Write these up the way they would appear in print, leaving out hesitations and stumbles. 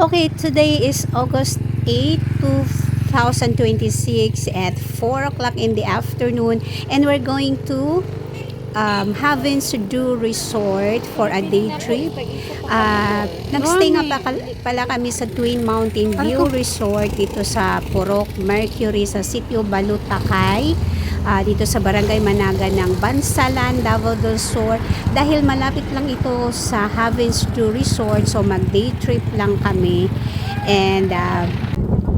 Okay, today is August 8, 2026 at 4 o'clock in the afternoon, and we're going to Havens Do Resort for a day trip. Nagstay nga pala kami sa Twin Mountain View Resort dito sa Purok Mercury sa Sitio Balutakay. Dito sa Barangay Managa ng Bansalan, Davao del Sur. Dahil malapit lang ito sa Havens Do Resort, so mag day trip lang kami. And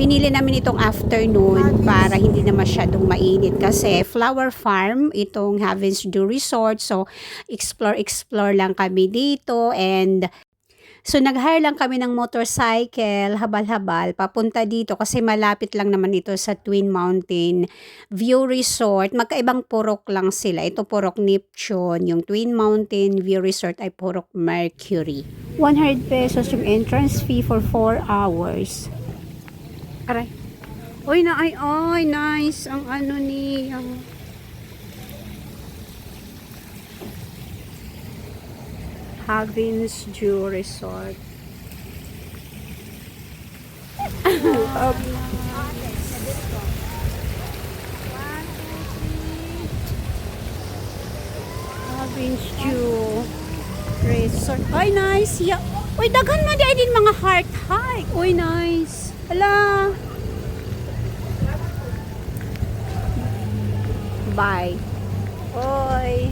binili namin itong afternoon para hindi na masyadong mainit kasi flower farm itong Havens Do Resort, so explore lang kami dito. And so nag-hire lang kami ng motorcycle, habal-habal, papunta dito kasi malapit lang naman ito sa Twin Mountain View Resort. Magkaibang purok lang sila. Ito purok Neptune, yung Twin Mountain View Resort ay purok Mercury. 100 pesos yung entrance fee for 4 hours. Aray. Oy, nice. Ang ano niya. Havens Do Resort. Havens Do Resort. Ay, nice. Yeah. Uy, daghan man din mga heart hike. Uy, nice. Hala. Bye. Oy.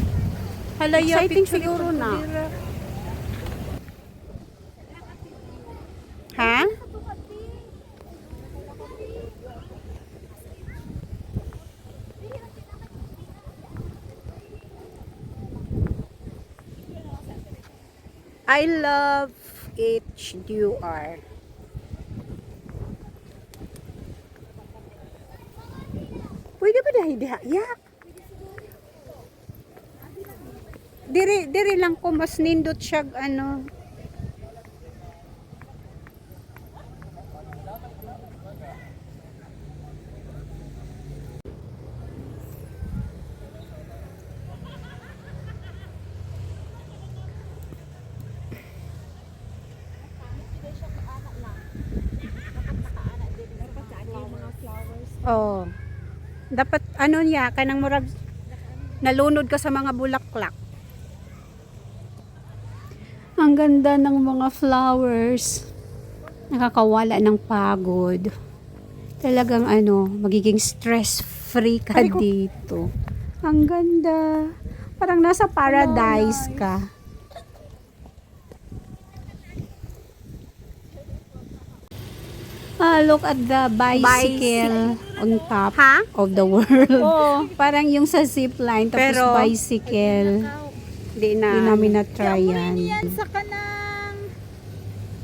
Hala, exciting siguro na. Ha? I love HDR. Pwede ba dahil yak? Diri lang ko mas nindot siya ano. Oh. Dapat ano niya kanang murag nalunod ka sa mga bulaklak. Ang ganda ng mga flowers. Nakakawala ng pagod. Talagang ano, magiging stress-free ka dito. Ang ganda. Parang nasa paradise ka. Look at the bicycle on top of the world. Oh. Parang yung sa zipline, tapos pero, bicycle. Di namin na-try yan. Yan sa kanang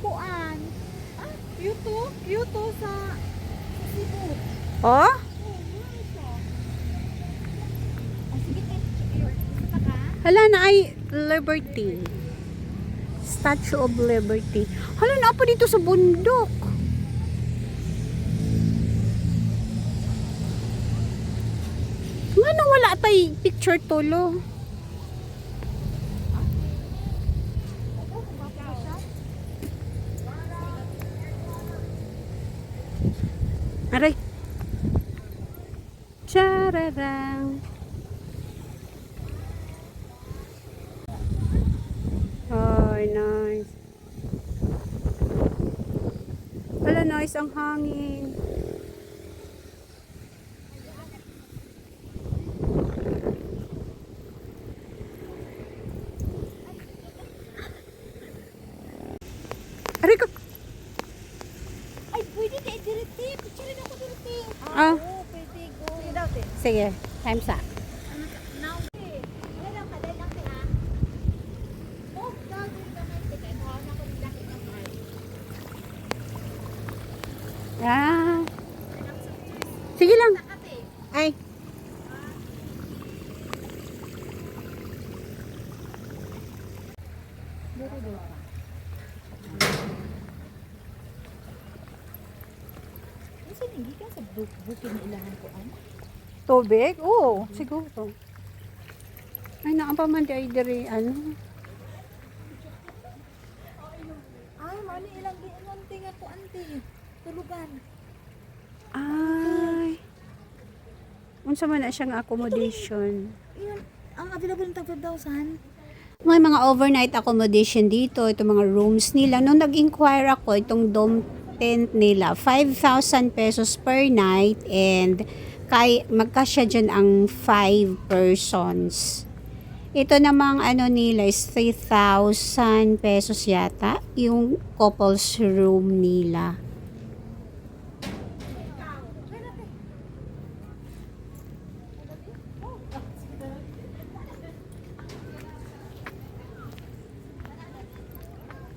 kuan. Yuto sa Cebu. Oh? Hala na ay Liberty. Statue of Liberty. Hala na po dito sa bundok. Nga wala tay picture tulo. Aray. Chararang. Oh, nice. Hala, nice ang hangin. Aray ka. Ay, pwede na i-direct. Picture na ako direct. Ah. Oo, pwede go. Sige, time's up. Now, wala lang ka, dahil lang ka. Oh, dati ka may tika. Ito na ako nilaki ng heart. Ah. Sige lang. Ay. Kasi hindi ka sa bukin na ilahan ko. Tubig? Oo, siguro. Ay, naampaman di ay diri, ano? Ay, mali ilang Anting ako, anting. Tulugan. Ay. Unsa man na siyang accommodation? Yun, ang available ng tag 5,000. May mga overnight accommodation dito, itong mga rooms nila. Nung nag-inquire ako, itong dome tent nila, 5,000 pesos per night and magkasya dyan ang 5 persons. Ito namang ano nila is 3,000 pesos yata, yung couples room nila.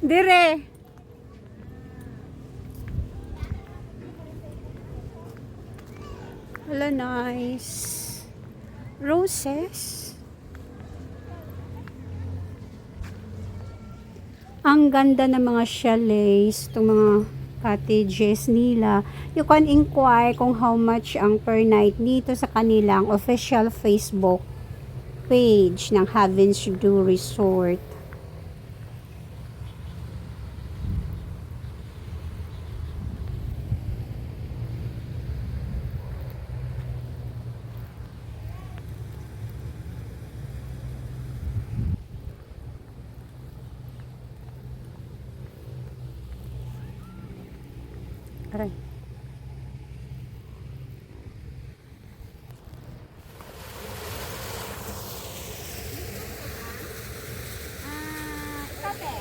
Dire. Wala, nice. Roses. Ang ganda ng mga chalets, itong mga cottages nila. You can inquire kung how much ang per night dito sa kanilang official Facebook page ng Heavens Do Resort. Aray. Kape.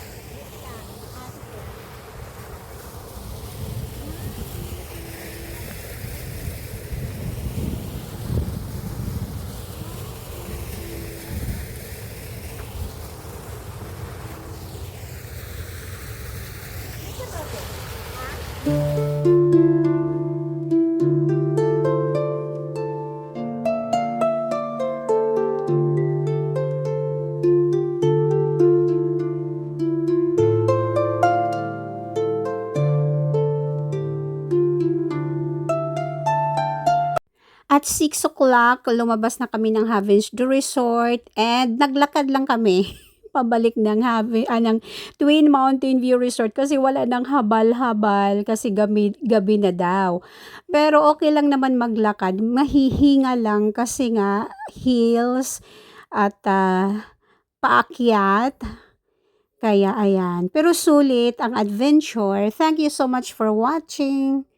At 6 o'clock, lumabas na kami ng Heavens Do Resort and naglakad lang kami pabalik ng Twin Mountain View Resort kasi wala nang habal-habal kasi gabi na daw. Pero okay lang naman maglakad, mahihinga lang kasi nga hills at paakyat. Kaya ayan. Pero sulit ang adventure. Thank you so much for watching.